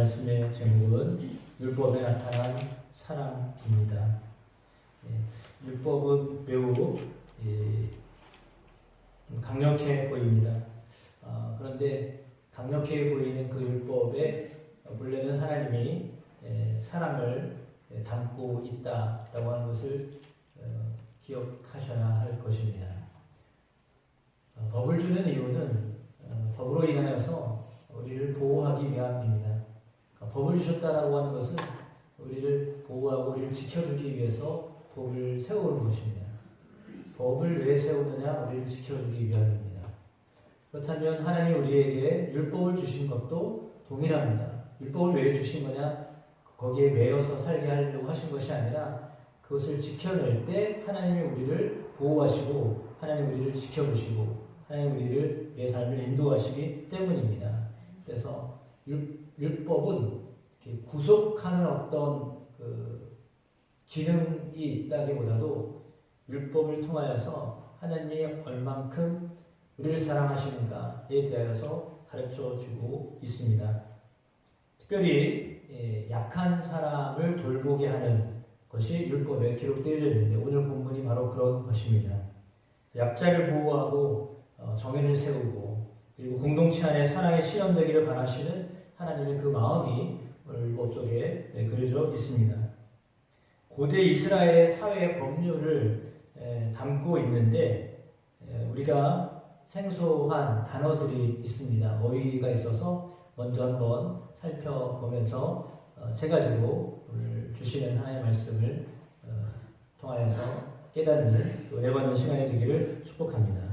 말씀의 제목은 율법에 나타난 사랑입니다. 율법은 매우 강력해 보입니다. 그런데 강력해 보이는 그 율법에 본래는 하나님이 사랑을 담고 있다라고 하는 것을 기억하셔야 할 것입니다. 법을 주는 이유는 법으로 인하여서 우리를 보호하기 위함입니다. 법을 주셨다라고 하는 것은 우리를 보호하고 우리를 지켜주기 위해서 법을 세우는 것입니다. 법을 왜 세우느냐? 우리를 지켜주기 위함입니다. 그렇다면 하나님이 우리에게 율법을 주신 것도 동일합니다. 율법을 왜 주신 거냐? 거기에 매여서 살게 하려고 하신 것이 아니라 그것을 지켜낼 때 하나님이 우리를 보호하시고 하나님이 우리를 지켜주시고 하나님이 우리를 내 삶을 인도하시기 때문입니다. 그래서 율법은 구속하는 어떤 기능이 있다기보다도 율법을 통하여서 하나님이 얼만큼 우리를 사랑하시는가에 대하여서 가르쳐주고 있습니다. 특별히 약한 사람을 돌보게 하는 것이 율법에 기록되어 있는데 오늘 본문이 바로 그런 것입니다. 약자를 보호하고 정의를 세우고 그리고 공동체 안에 사랑의 실현되기를 바라시는 하나님의 그 마음이 오늘 율법 속에 그려져 있습니다. 고대 이스라엘의 사회 법률을 담고 있는데 우리가 생소한 단어들이 있습니다. 어휘가 있어서 먼저 한번 살펴보면서 세 가지로 오늘 주시는 하나님의 말씀을 통하여서 깨닫는 또 은혜받는 시간이 되기를 축복합니다.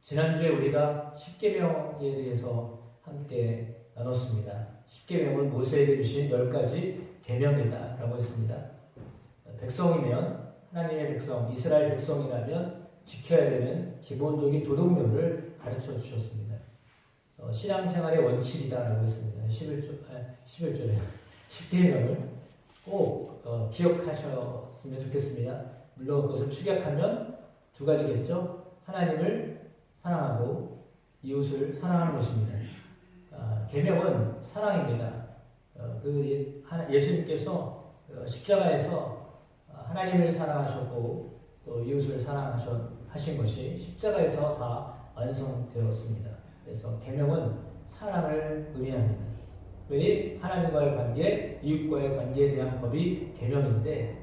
지난주에 우리가 십계명에 대해서 함께 나눴습니다. 십계명은 모세에게 주신 10가지 계명이다 라고 했습니다. 백성이면 하나님의 백성, 이스라엘 백성이라면 지켜야 되는 기본적인 도덕률을 가르쳐 주셨습니다. 신앙생활의 원칙이다라고 했습니다. 11절에 십계명을 꼭 기억하셨으면 좋겠습니다. 물론 그것을 축약하면 두 가지겠죠. 하나님을 사랑하고 이웃을 사랑하는 것입니다. 계명은 사랑입니다. 예수님께서 십자가에서 하나님을 사랑하셨고 또 이웃을 사랑하신 것이 십자가에서 다 완성되었습니다. 그래서 계명은 사랑을 의미합니다. 왜 하나님과의 관계, 이웃과의 관계에 대한 법이 계명인데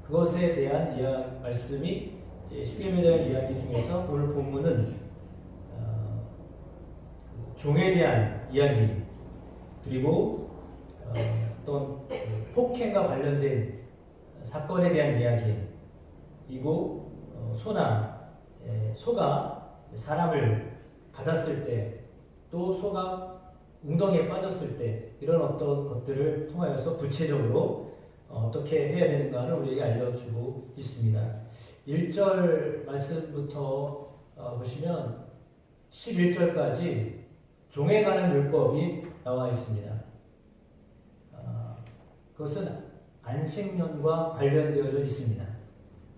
그것에 대한 말씀이 십계명에 대한 이야기 중에서 오늘 본문은 종에 대한 이야기 그리고 어떤 폭행과 관련된 사건에 대한 이야기이고 소가 사람을 받았을 때 또 소가 웅덩이에 빠졌을 때 이런 어떤 것들을 통하여서 구체적으로 어떻게 해야 되는가를 우리에게 알려주고 있습니다. 1절 말씀부터 보시면 11절까지 종에 관한 율법이 나와 있습니다. 그것은 안식년과 관련되어져 있습니다.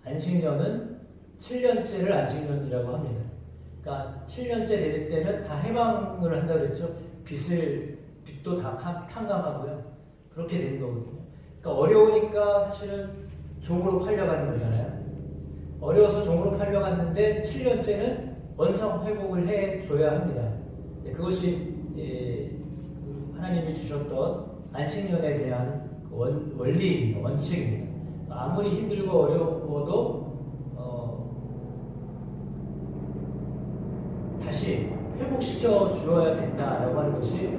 안식년은 7년째를 안식년이라고 합니다. 그러니까 7년째 될 때는 다 해방을 한다고 그랬죠. 빚도 다 탕감하고요. 그렇게 되는 거거든요. 그러니까 어려우니까 사실은 종으로 팔려가는 거잖아요. 어려워서 종으로 팔려갔는데 7년째는 원상 회복을 해줘야 합니다. 그것이 하나님이 주셨던 안식년에 대한 원리입니다. 원칙입니다. 아무리 힘들고 어려워도 다시 회복시켜 주어야 된다라고 하는 것이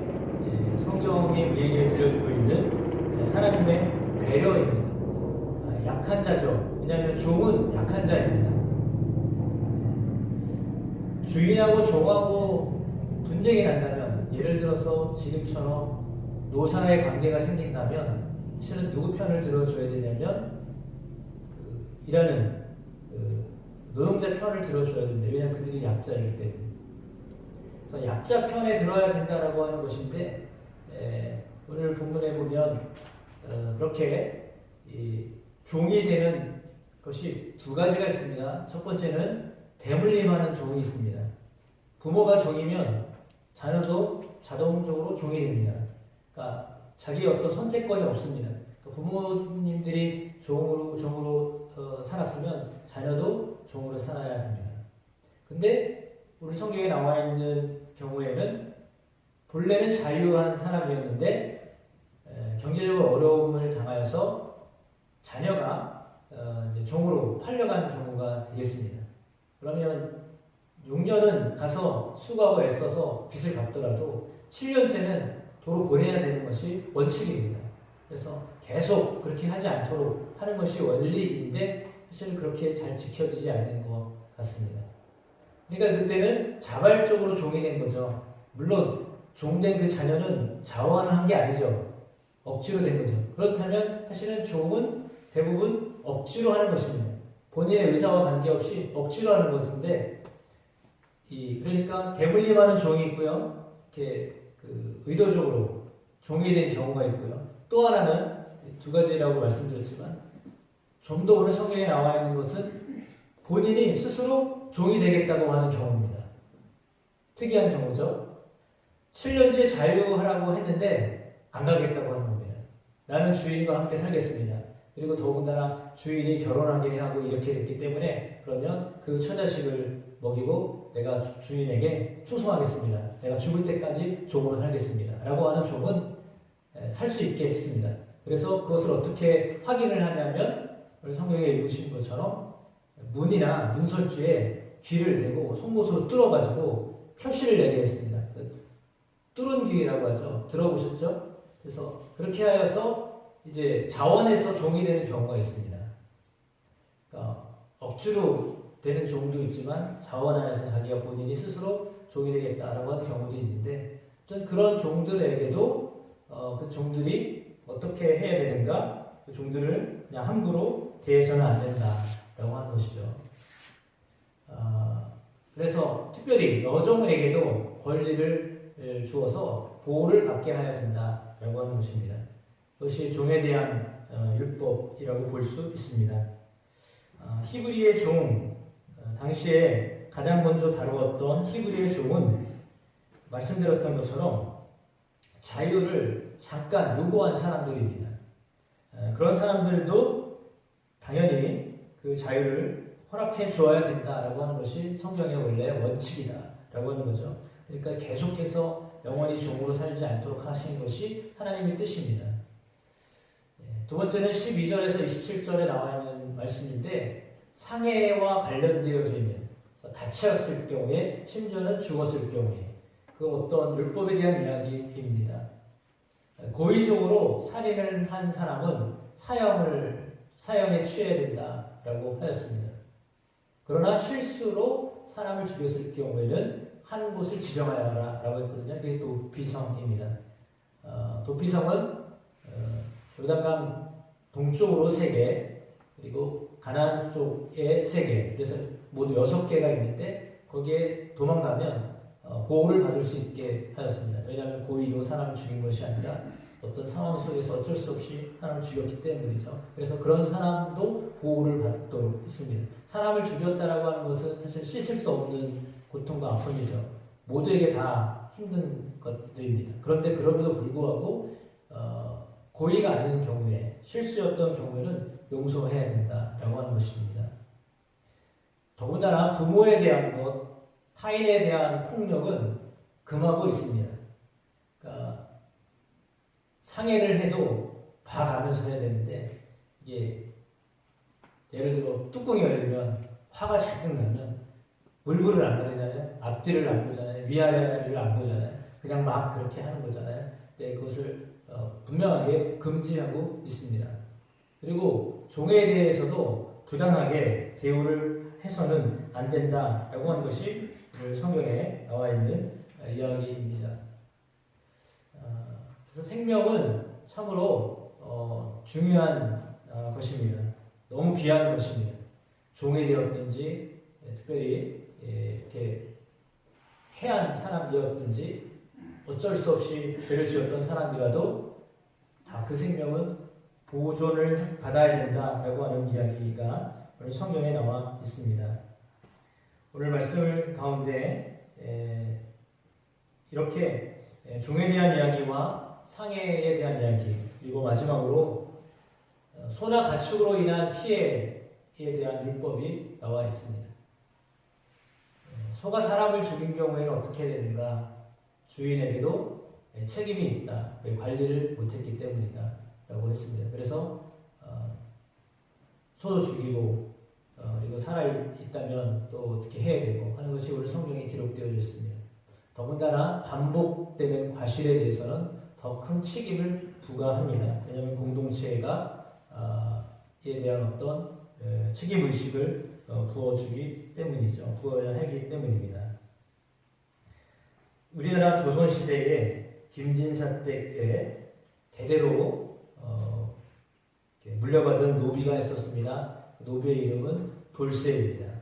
성경이 우리에게 들려주고 있는 하나님의 배려입니다. 약한 자죠. 왜냐하면 종은 약한 자입니다. 주인하고 종하고 분쟁이 난다면 예를 들어서 지금처럼 노사의 관계가 생긴다면 실은 누구 편을 들어줘야 되냐면 일하는 노동자 편을 들어줘야 됩니다. 왜냐하면 그들이 약자이기 때문에. 그래서 약자 편에 들어야 된다라고 하는 것인데 오늘 본문에 보면 그렇게 종이 되는 것이 두 가지가 있습니다. 첫 번째는 대물림하는 종이 있습니다. 부모가 종이면 자녀도 자동적으로 종이 됩니다. 그러니까 자기 어떤 선택권이 없습니다. 그러니까 부모님들이 종으로 살았으면 자녀도 종으로 살아야 됩니다. 근데 우리 성경에 나와 있는 경우에는 본래는 자유한 사람이었는데 경제적으로 어려움을 당하여서 자녀가 이제 종으로 팔려간 경우가 되겠습니다. 그러면 6년은 가서 수고하고 애써서 빚을 갚더라도 7년째는 도로 보내야 되는 것이 원칙입니다. 그래서 계속 그렇게 하지 않도록 하는 것이 원리인데 사실 그렇게 잘 지켜지지 않는 것 같습니다. 그러니까 그때는 자발적으로 종이 된 거죠. 물론 종된 그 자녀는 자원을 한 게 아니죠. 억지로 된 거죠. 그렇다면 사실은 종은 대부분 억지로 하는 것입니다. 본인의 의사와 관계없이 억지로 하는 것인데, 그러니까 대물림하는 종이 있고요. 이렇게 의도적으로 종이 된 경우가 있고요. 또 하나는 두 가지라고 말씀드렸지만, 좀 더 오늘 성경에 나와 있는 것은 본인이 스스로 종이 되겠다고 하는 경우입니다. 특이한 경우죠. 7년째 자유하라고 했는데 안 가겠다고 하는 겁니다. 나는 주인과 함께 살겠습니다. 그리고 더군다나 주인이 결혼하게 하고 이렇게 됐기 때문에 그러면 그 처자식을 먹이고 내가 주인에게 충성하겠습니다. 내가 죽을 때까지 종으로 살겠습니다. 라고 하는 종은 살 수 있게 했습니다. 그래서 그것을 어떻게 확인을 하냐면 우리 성경에 읽으신 것처럼 문이나 문설주에 귀를 대고 송곳으로 뚫어가지고 표시를 내게 했습니다. 뚫은 귀라고 하죠. 들어보셨죠? 그래서 그렇게 하여서 이제 자원에서 종이 되는 경우가 있습니다. 그러니까 억지로 되는 종도 있지만 자원하에서 자기가 본인이 스스로 종이 되겠다라고 하는 경우도 있는데, 어떤 그런 종들에게도 그 종들이 어떻게 해야 되는가? 그 종들을 그냥 함부로 대해서는 안 된다라고 하는 것이죠. 그래서 특별히 여종에게도 권리를 주어서 보호를 받게 해야 된다라고 하는 것입니다. 그것이 종에 대한 율법이라고 볼 수 있습니다. 히브리의 종, 당시에 가장 먼저 다루었던 히브리의 종은 말씀드렸던 것처럼 자유를 잠깐 요구한 사람들입니다. 그런 사람들도 당연히 그 자유를 허락해 주어야 된다라고 하는 것이 성경의 원래 원칙이다라고 하는 거죠. 그러니까 계속해서 영원히 종으로 살지 않도록 하신 것이 하나님의 뜻입니다. 두 번째는 12절에서 27절에 나와 있는 말씀인데, 상해와 관련되어져 있는, 다쳤을 경우에, 심지어는 죽었을 경우에 그 어떤 율법에 대한 이야기입니다. 고의적으로 살인을 한 사람은 사형에 취해야 된다라고 하였습니다. 그러나 실수로 사람을 죽였을 경우에는 한 곳을 지정하여 하라라고 했거든요. 그게 도피성입니다. 도피성은 요단강 동쪽으로 3개, 그리고 가나안 쪽에 3개, 그래서 모두 6개가 있는데 거기에 도망가면 보호를 받을 수 있게 하였습니다. 왜냐하면 고의로 사람을 죽인 것이 아니라 어떤 상황 속에서 어쩔 수 없이 사람을 죽였기 때문이죠. 그래서 그런 사람도 보호를 받도록 했습니다. 사람을 죽였다라고 하는 것은 사실 씻을 수 없는 고통과 아픔이죠. 모두에게 다 힘든 것들입니다. 그런데 그럼에도 불구하고 고의가 아닌 경우에, 실수였던 경우에는 용서해야 된다라고 하는 것입니다. 더군다나 부모에 대한 것, 타인에 대한 폭력은 금하고 있습니다. 그러니까 상해를 해도 봐가면서 해야 되는데, 이게 예를 들어 뚜껑이 열리면 화가 잔뜩 나면 얼굴을 안 가리잖아요. 앞뒤를 안 보잖아요. 위아래를 안 보잖아요. 그냥 막 그렇게 하는 거잖아요. 네, 그것을 분명하게 금지하고 있습니다. 그리고 종에 대해서도 부당하게 대우를 해서는 안 된다라고 하는 것이 성경에 나와 있는 이야기입니다. 그래서 생명은 참으로 중요한 것입니다. 너무 귀한 것입니다. 종이 되었든지, 특별히 이렇게 해한 사람이었든지, 어쩔 수 없이 죄를 지었던 사람이라도 다 그 생명은 보존을 받아야 된다라고 하는 이야기가 오늘 성경에 나와 있습니다. 오늘 말씀 가운데 이렇게 종에 대한 이야기와 상해에 대한 이야기, 그리고 마지막으로 소나 가축으로 인한 피해에 대한 율법이 나와 있습니다. 소가 사람을 죽인 경우에는 어떻게 되는가? 주인에게도 책임이 있다. 왜 관리를 못했기 때문이다. 라고 했습니다. 그래서 소도 죽이고 그리고 살아있다면 또 어떻게 해야 되고 하는 것이 오늘 성경에 기록되어 있습니다. 더군다나 반복되는 과실에 대해서는 더 큰 책임을 부과합니다. 왜냐하면 공동체가 이에 대한 어떤 책임의식을 부어주기 때문이죠. 부어야 하기 때문입니다. 우리나라 조선시대에 김진사 때에 대대로 물려받은 노비가 있었습니다. 그 노비의 이름은 돌쇠입니다.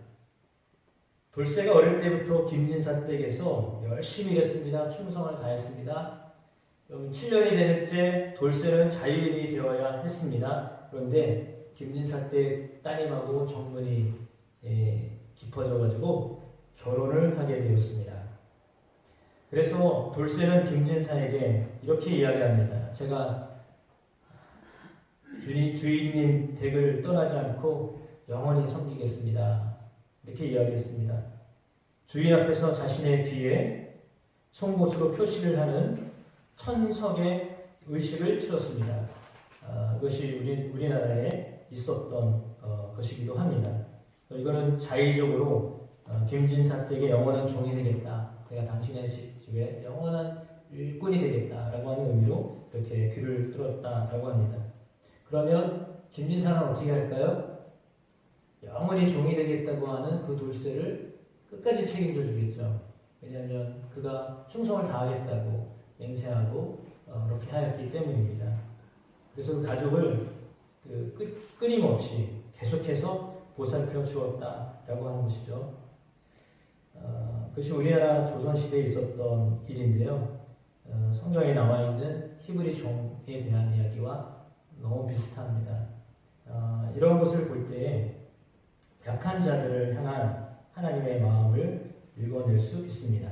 돌쇠가 어릴 때부터 김진사 댁에서 열심히 일했습니다. 충성을 다했습니다. 7년이 되는 때 돌쇠는 자유인이 되어야 했습니다. 그런데 김진사 댁 따님하고 정문이 깊어져가지고 결혼을 하게 되었습니다. 그래서 돌쇠는 김진사에게 이렇게 이야기합니다. 제가 주인님 댁을 떠나지 않고 영원히 섬기겠습니다. 이렇게 이야기했습니다. 주인 앞에서 자신의 귀에 송곳으로 표시를 하는 천석의 의식을 치렀습니다. 이것이 우리나라에 있었던 것이기도 합니다. 이거는 자의적으로 김진사 댁의 영원한 종이 되겠다. 내가 당신의 집에 영원한 일꾼이 되겠다라고 하는 의미로 이렇게 귀를 뚫었다라고 합니다. 그러면 김진사는 어떻게 할까요? 영원히 종이 되겠다고 하는 그 돌쇠를 끝까지 책임져 주겠죠. 왜냐하면 그가 충성을 다하겠다고 맹세하고 그렇게 하였기 때문입니다. 그래서 그 가족을 끊임없이 계속해서 보살펴 주었다라고 하는 것이죠. 그것이 우리나라 조선시대에 있었던 일인데요. 성경에 나와 있는 히브리 종에 대한 이야기와 너무 비슷합니다. 이런 것을 볼 때 약한 자들을 향한 하나님의 마음을 읽어낼 수 있습니다.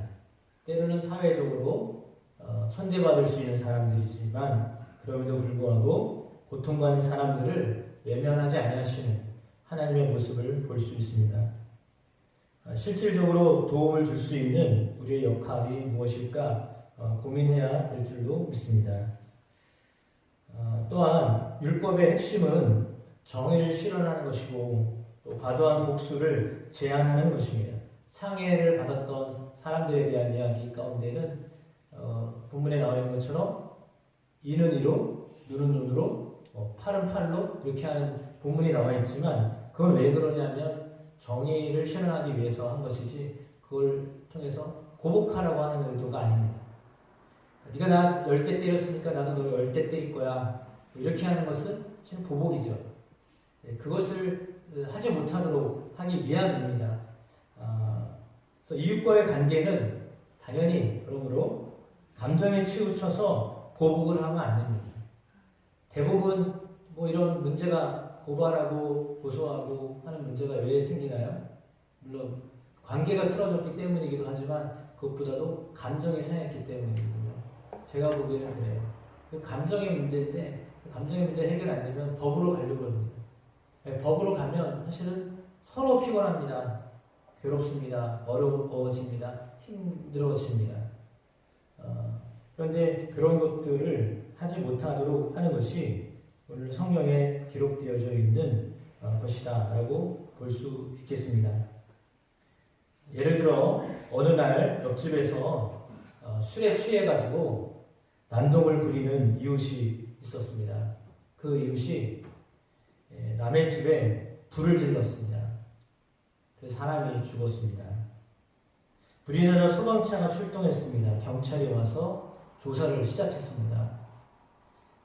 때로는 사회적으로 천대받을 수 있는 사람들이지만 그럼에도 불구하고 고통받는 사람들을 외면하지 아니하시는 하나님의 모습을 볼 수 있습니다. 실질적으로 도움을 줄 수 있는 우리의 역할이 무엇일까 고민해야 될 줄로 믿습니다. 또한 율법의 핵심은 정의를 실현하는 것이고 또 과도한 복수를 제한하는 것입니다. 상해를 받았던 사람들에 대한 이야기 가운데는 본문에 나와 있는 것처럼 이는 이로, 눈은 눈으로, 팔은 팔로 이렇게 하는 본문이 나와 있지만 그건 왜 그러냐면 정의를 실현하기 위해서 한 것이지 그걸 통해서 고복하라고 하는 의도가 아닙니다. 네가 나 10대 때렸으니까 나도 너 10대 때릴 거야. 이렇게 하는 것은 지금 보복이죠. 그것을 하지 못하도록 하기 위함입니다. 그래서 이웃과의 관계는 당연히 그러므로 감정에 치우쳐서 보복을 하면 안 됩니다. 대부분 이런 문제가 고발하고 고소하고 하는 문제가 왜 생기나요? 물론 관계가 틀어졌기 때문이기도 하지만 그것보다도 감정이 상했기 때문이거든요. 제가 보기에는 그래요. 감정의 문제인데 감정의 문제 해결 안 되면 법으로 가려고 합니다. 법으로 가면 사실은 서로 피곤합니다. 괴롭습니다. 어려워집니다. 힘들어집니다. 그런데 그런 것들을 하지 못하도록 하는 것이 오늘 성경에 기록되어져 있는 것이다 라고 볼 수 있겠습니다. 예를 들어 어느 날 옆집에서 술에 취해가지고 난동을 부리는 이웃이 있었습니다. 그 이웃이 남의 집에 불을 질렀습니다. 그래서 사람이 죽었습니다. 불이 나자 소방차가 출동했습니다. 경찰이 와서 조사를 시작했습니다.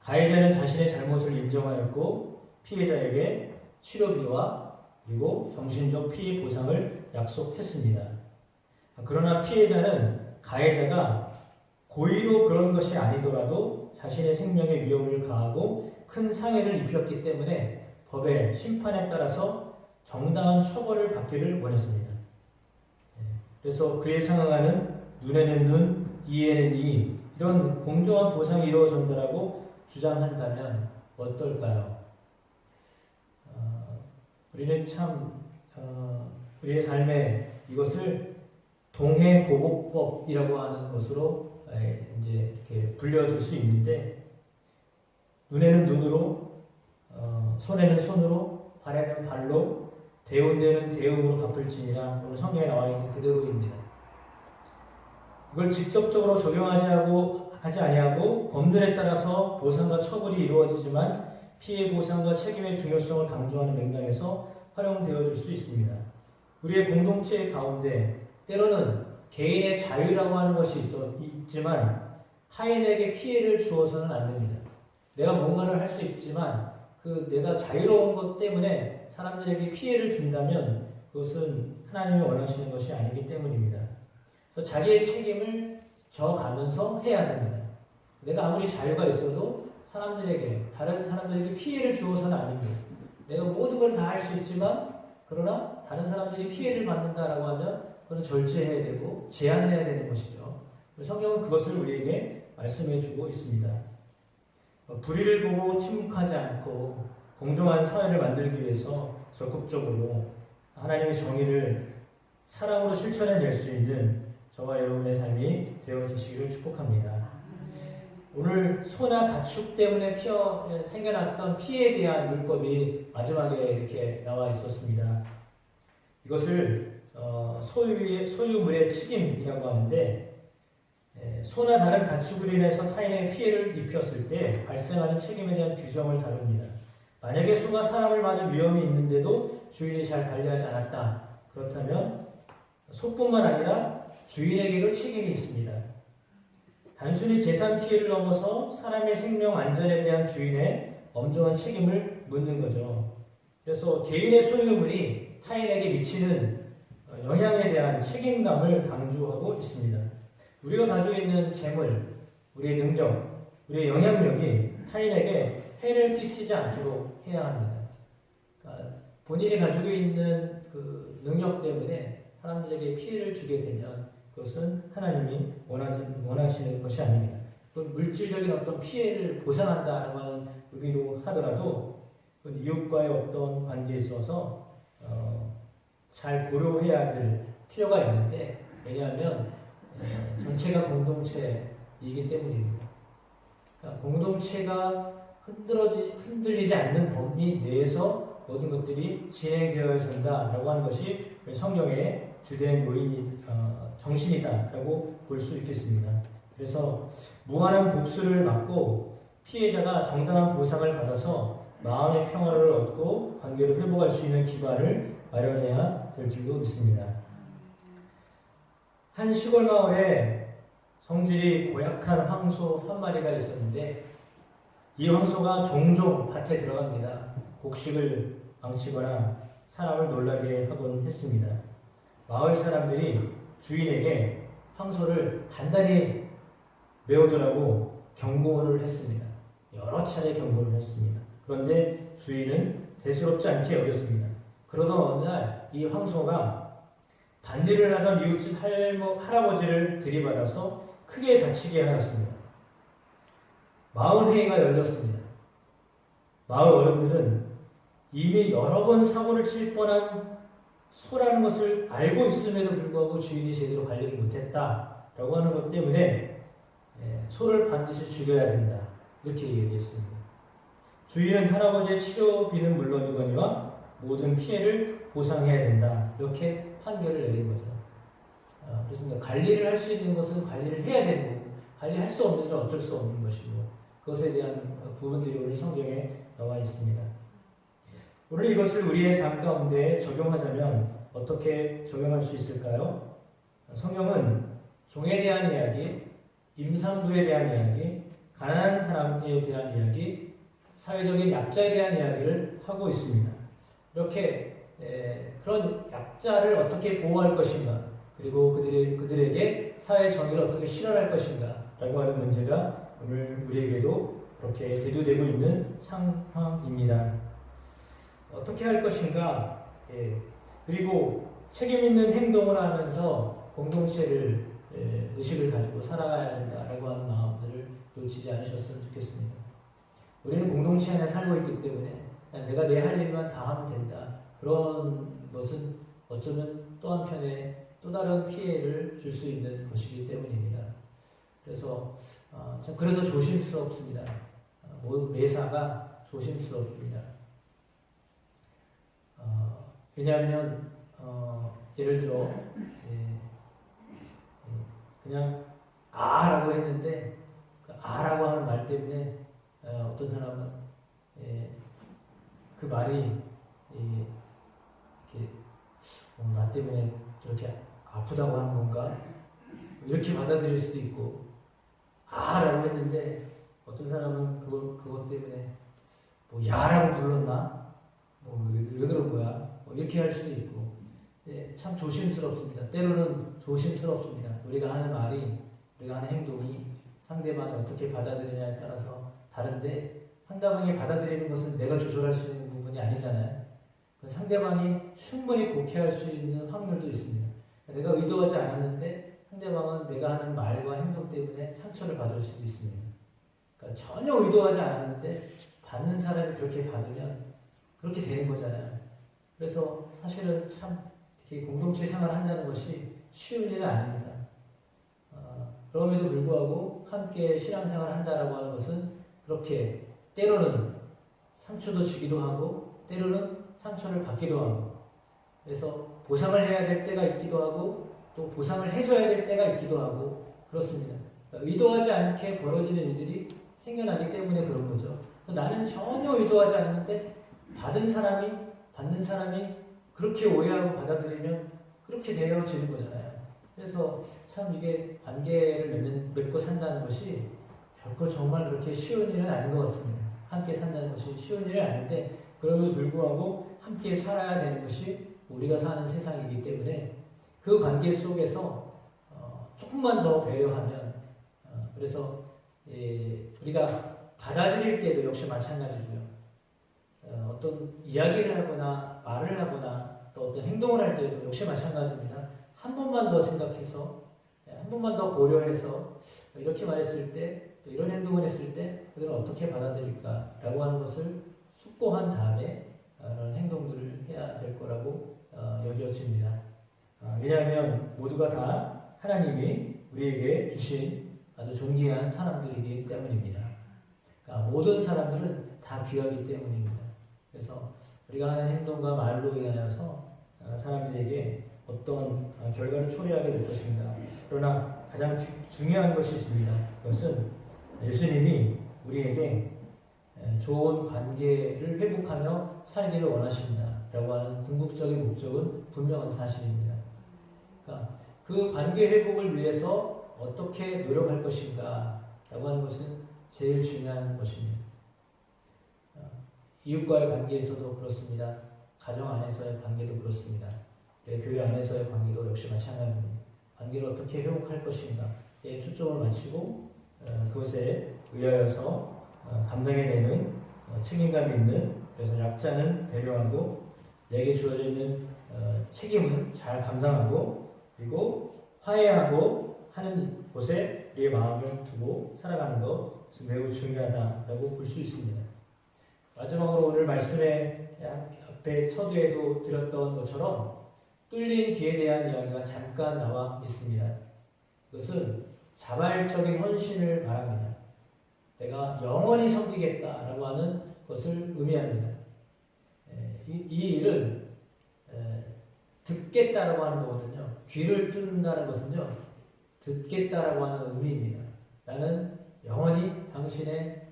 가해자는 자신의 잘못을 인정하였고 피해자에게 치료비와 그리고 정신적 피해 보상을 약속했습니다. 그러나 피해자는 가해자가 고의로 그런 것이 아니더라도 자신의 생명에 위협을 가하고 큰 상해를 입혔기 때문에 법의 심판에 따라서 정당한 처벌을 받기를 원했습니다. 그래서 그에 상응하는 눈에는 눈, 이에는 이 이런 공정한 보상이 이루어진다라고 주장한다면 어떨까요? 우리는 참 우리의 삶에 이것을 동해보복법이라고 하는 것으로 이제 이렇게 불려줄 수 있는데, 눈에는 눈으로, 손에는 손으로, 발에는 발로, 대운되는 대응으로 갚을지니라. 오늘 성경에 나와 있는 그대로입니다. 이걸 직접적으로 하지 아니하고 법률에 따라서 보상과 처벌이 이루어지지만 피해 보상과 책임의 중요성을 강조하는 맥락에서 활용되어질 수 있습니다. 우리의 공동체 가운데 때로는 개인의 자유라고 하는 것이 있지만 타인에게 피해를 주어서는 안 됩니다. 내가 뭔가를 할 수 있지만 내가 자유로운 것 때문에 사람들에게 피해를 준다면 그것은 하나님이 원하시는 것이 아니기 때문입니다. 그래서 자기의 책임을 져가면서 해야 됩니다. 내가 아무리 자유가 있어도 다른 사람들에게 피해를 주어서는 안 됩니다. 내가 모든 걸 다 할 수 있지만 그러나 다른 사람들이 피해를 받는다라고 하면 그건 절제해야 되고 제한해야 되는 것이죠. 성경은 그것을 우리에게 말씀해 주고 있습니다. 불의를 보고 침묵하지 않고 공정한 사회를 만들기 위해서 적극적으로 하나님의 정의를 사랑으로 실천해낼 수 있는 저와 여러분의 삶이 되어주시기를 축복합니다. 오늘 소나 가축 때문에 생겨났던 피해에 대한 율법이 마지막에 이렇게 나와 있었습니다. 이것을 소유물의 책임이라고 하는데, 소나 다른 가축으로 인해서 타인에게 피해를 입혔을 때 발생하는 책임에 대한 규정을 다룹니다. 만약에 소가 사람을 맞을 위험이 있는데도 주인이 잘 관리하지 않았다. 그렇다면 소뿐만 아니라 주인에게도 책임이 있습니다. 단순히 재산 피해를 넘어서 사람의 생명 안전에 대한 주인의 엄정한 책임을 묻는 거죠. 그래서 개인의 소유물이 타인에게 미치는 영향에 대한 책임감을 강조하고 있습니다. 우리가 가지고 있는 재물, 우리의 능력, 우리의 영향력이 타인에게 해를 끼치지 않도록 해야 합니다. 그러니까 본인이 가지고 있는 그 능력 때문에 사람들에게 피해를 주게 되면 그것은 하나님이 원하시는 것이 아닙니다. 물질적인 어떤 피해를 보상한다는 하는 의미로 하더라도 이웃과의 어떤 관계에 있어서 잘 고려해야 될 필요가 있는데, 왜냐하면 전체가 공동체이기 때문입니다. 그러니까 공동체가 흔들리지 않는 범위 내에서 모든 것들이 진행되어진다라고 하는 것이 성경의 주된 정신이다라고 볼 수 있겠습니다. 그래서 무한한 복수를 막고 피해자가 정당한 보상을 받아서 마음의 평화를 얻고 관계를 회복할 수 있는 기반을 마련해야 될 줄로 믿습니다. 한 시골 마을에 성질이 고약한 황소 한 마리가 있었는데, 이 황소가 종종 밭에 들어갑니다. 곡식을 망치거나 사람을 놀라게 하곤 했습니다. 마을 사람들이 주인에게 황소를 단단히 메우더라고 경고를 했습니다. 여러 차례 경고를 했습니다. 그런데 주인은 대수롭지 않게 여겼습니다. 그러던 어느 날 이 황소가 밭일을 하던 이웃집 할아버지를 들이받아서 크게 다치게 하였습니다. 마을 회의가 열렸습니다. 마을 어른들은 이미 여러 번 사고를 칠 뻔한 소라는 것을 알고 있음에도 불구하고 주인이 제대로 관리를 못했다라고 하는 것 때문에 소를 반드시 죽여야 된다, 이렇게 얘기했습니다. 주인은 할아버지의 치료비는 물론이거니와 모든 피해를 보상해야 된다, 이렇게 판결을 내린 거죠. 그렇습니다. 관리를 할 수 있는 것은 관리를 해야 되는 거고, 관리할 수 없는 일은 어쩔 수 없는 것이고, 그것에 대한 부분들이 오늘 성경에 나와 있습니다. 오늘 이것을 우리의 삶 가운데 적용하자면 어떻게 적용할 수 있을까요? 성경은 종에 대한 이야기, 임산부에 대한 이야기, 가난한 사람에 대한 이야기, 사회적인 약자에 대한 이야기를 하고 있습니다. 이렇게 그런 약자를 어떻게 보호할 것인가, 그리고 그들에게 사회 정의를 어떻게 실현할 것인가 라고 하는 문제가 오늘 우리에게도 그렇게 대두되고 있는 상황입니다. 어떻게 할 것인가, 그리고 책임 있는 행동을 하면서 공동체를 의식을 가지고 살아가야 된다라고 하는 마음들을 놓치지 않으셨으면 좋겠습니다. 우리는 공동체 안에 살고 있기 때문에 내가 내 할 일만 다 하면 된다. 그런 것은 어쩌면 또 한편에 또 다른 피해를 줄 수 있는 것이기 때문입니다. 그래서 그래서 조심스럽습니다. 매사가 조심스럽습니다. 왜냐하면 예를 들어 그냥 아라고 했는데 그 아라고 하는 말 때문에 어떤 사람은 그 말이 이렇게 나 때문에 저렇게 아프다고 하는 건가 이렇게 받아들일 수도 있고 아라고 했는데 어떤 사람은 그것 때문에 뭐 야라고 불렀나 왜 그런 거야 이렇게 할 수도 있고 참 조심스럽습니다. 때로는 조심스럽습니다. 우리가 하는 말이 우리가 하는 행동이 상대방이 어떻게 받아들이냐에 따라서 다른데 상대방이 받아들이는 것은 내가 조절할 수 있는 부분이 아니잖아요. 상대방이 충분히 곡해할 수 있는 확률도 있습니다. 내가 의도하지 않았는데 상대방은 내가 하는 말과 행동 때문에 상처를 받을 수도 있습니다. 그러니까 전혀 의도하지 않았는데 받는 사람이 그렇게 받으면 그렇게 되는 거잖아요. 그래서 사실은 참 이렇게 공동체 생활을 한다는 것이 쉬운 일은 아닙니다. 그럼에도 불구하고 함께 신앙생활을 한다라고 하는 것은 그렇게 때로는 상처도 주기도 하고 때로는 상처를 받기도 하고 그래서 보상을 해야 될 때가 있기도 하고 또 보상을 해줘야 될 때가 있기도 하고 그렇습니다. 그러니까 의도하지 않게 벌어지는 일들이 생겨나기 때문에 그런 거죠. 나는 전혀 의도하지 않는데 받는 사람이 그렇게 오해하고 받아들이면 그렇게 되어지는 거잖아요. 그래서 참 이게 관계를 맺고 산다는 것이 결코 정말 그렇게 쉬운 일은 아닌 것 같습니다. 함께 산다는 것이 쉬운 일은 아닌데 그럼에도 불구하고 함께 살아야 되는 것이 우리가 사는 세상이기 때문에 그 관계 속에서 조금만 더 배려하면 그래서 우리가 받아들일 때도 역시 마찬가지고요. 어떤 이야기를 하거나 말을 하거나 또 어떤 행동을 할 때도 역시 마찬가지입니다. 한 번만 더 생각해서 한 번만 더 고려해서 이렇게 말했을 때 또 이런 행동을 했을 때 그들은 어떻게 받아들일까라고 하는 것을 숙고한 다음에 그런 행동들을 해야 될 거라고 여겨집니다. 왜냐하면 모두가 다 하나님이 우리에게 주신 아주 존귀한 사람들이기 때문입니다. 그러니까 모든 사람들은 다 귀하기 때문입니다. 그래서 우리가 하는 행동과 말로 인하여서 사람들에게 어떤 결과를 초래하게 될 것입니다. 그러나 가장 중요한 것이 있습니다. 그것은 예수님이 우리에게 좋은 관계를 회복하며 살기를 원하십니다. 라고 하는 궁극적인 목적은 분명한 사실입니다. 그러니까 그 관계 회복을 위해서 어떻게 노력할 것인가 라고 하는 것은 제일 중요한 것입니다. 이웃과의 관계에서도 그렇습니다. 가정 안에서의 관계도 그렇습니다. 교회 안에서의 관계도 역시 마찬가지입니다. 관계를 어떻게 회복할 것인가에 초점을 맞추고 그것에 의하여서 감당해내는 책임감이 있는 그래서 약자는 배려하고 내게 주어져 있는 책임은 잘 감당하고 그리고 화해하고 하는 곳에 우리의 마음을 두고 살아가는 것은 매우 중요하다라고 볼 수 있습니다. 마지막으로 오늘 말씀의 앞에 서두에도 드렸던 것처럼 뚫린 길에 대한 이야기가 잠깐 나와 있습니다. 그것은 자발적인 헌신을 말합니다. 내가 영원히 섬기겠다라고 하는 것을 의미합니다. 이 일은 듣겠다라고 하는 거거든요. 귀를 뚫는다는 것은요. 듣겠다라고 하는 의미입니다. 나는 영원히 당신의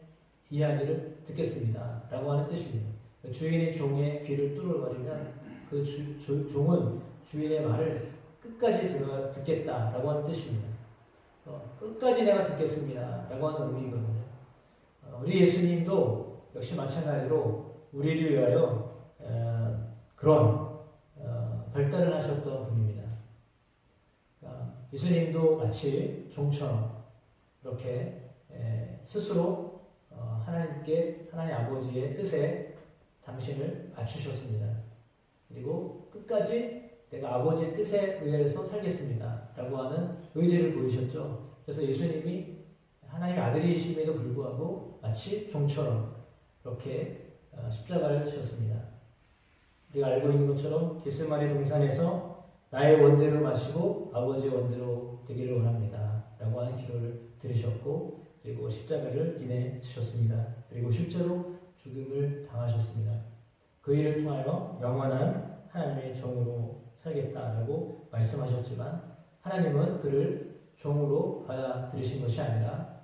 이야기를 듣겠습니다. 라고 하는 뜻입니다. 주인이 종의 귀를 뚫어버리면 그 종은 주인의 말을 끝까지 듣겠다라고 하는 뜻입니다. 끝까지 내가 듣겠습니다. 라고 하는 의미이거든요. 우리 예수님도 역시 마찬가지로 우리를 위하여 그런 결단을 하셨던 분입니다. 예수님도 마치 종처럼 이렇게 스스로 하나님 아버지의 뜻에 당신을 맞추셨습니다. 그리고 끝까지 내가 아버지의 뜻에 의해서 살겠습니다. 라고 하는 의지를 보이셨죠. 그래서 예수님이 하나님의 아들이심에도 불구하고 마치 종처럼 그렇게 십자가를 지셨습니다. 우리가 알고 있는 것처럼 겟세마네 동산에서 나의 원대로 마시고 아버지의 원대로 되기를 원합니다. 라고 하는 기도를 들으셨고 그리고 십자가를 인해 지셨습니다. 그리고 실제로 죽음을 당하셨습니다. 그 일을 통하여 영원한 하나님의 종으로 살겠다라고 말씀하셨지만 하나님은 그를 종으로 받아들이신 것이 아니라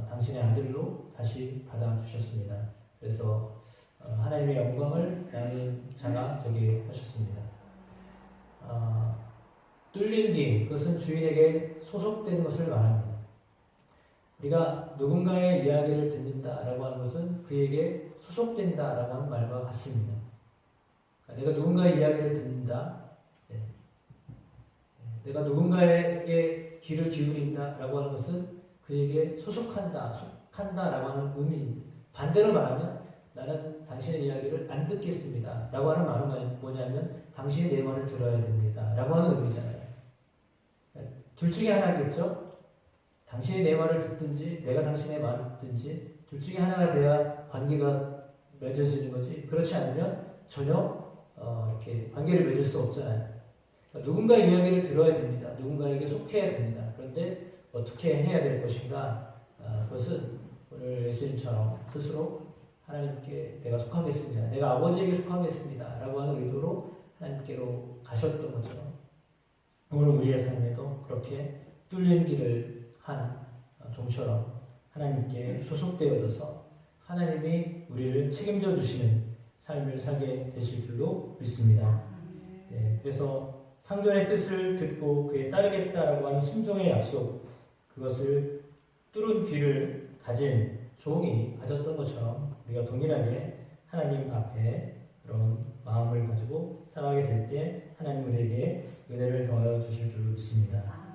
당신의 아들로 다시 받아주셨습니다. 그래서 하나님의 영광을 나는 자가 되게 하셨습니다. 뚫린 뒤 그것은 주인에게 소속된 것을 말합니다. 우리가 누군가의 이야기를 듣는다라고 하는 것은 그에게 소속된다라고 하는 말과 같습니다. 내가 누군가의 이야기를 듣는다, 내가 누군가에게 귀를 기울인다라고 하는 것은 그에게 속한다라고 하는 의미. 반대로 말하면 나는 당신의 이야기를 안 듣겠습니다. 라고 하는 말은 뭐냐면 당신이 내 말을 들어야 됩니다. 라고 하는 의미잖아요. 둘 중에 하나겠죠? 당신이 내 말을 듣든지 내가 당신의 말을 듣든지 둘 중에 하나가 돼야 관계가 맺어지는 거지. 그렇지 않으면 전혀 이렇게 관계를 맺을 수 없잖아요. 그러니까 누군가의 이야기를 들어야 됩니다. 누군가에게 속해야 됩니다. 그런데 어떻게 해야 될 것인가? 그것은 오늘 예수님처럼 스스로 하나님께 내가 속하겠습니다. 내가 아버지에게 속하겠습니다. 라고 하는 의도로 하나님께로 가셨던 것처럼 오늘 우리의 삶에도 그렇게 뚫린 길을 한 종처럼 하나님께 소속되어져서 하나님이 우리를 책임져 주시는 삶을 살게 되실 줄로 믿습니다. 네, 그래서 상전의 뜻을 듣고 그에 따르겠다라고 하는 순종의 약속, 그것을 뚫은 귀를 가진 종이 가졌던 것처럼 우리가 동일하게 하나님 앞에 그런 마음을 가지고 살아가게 될 때 하나님 우리에게 은혜를 더하여 주실 줄 믿습니다.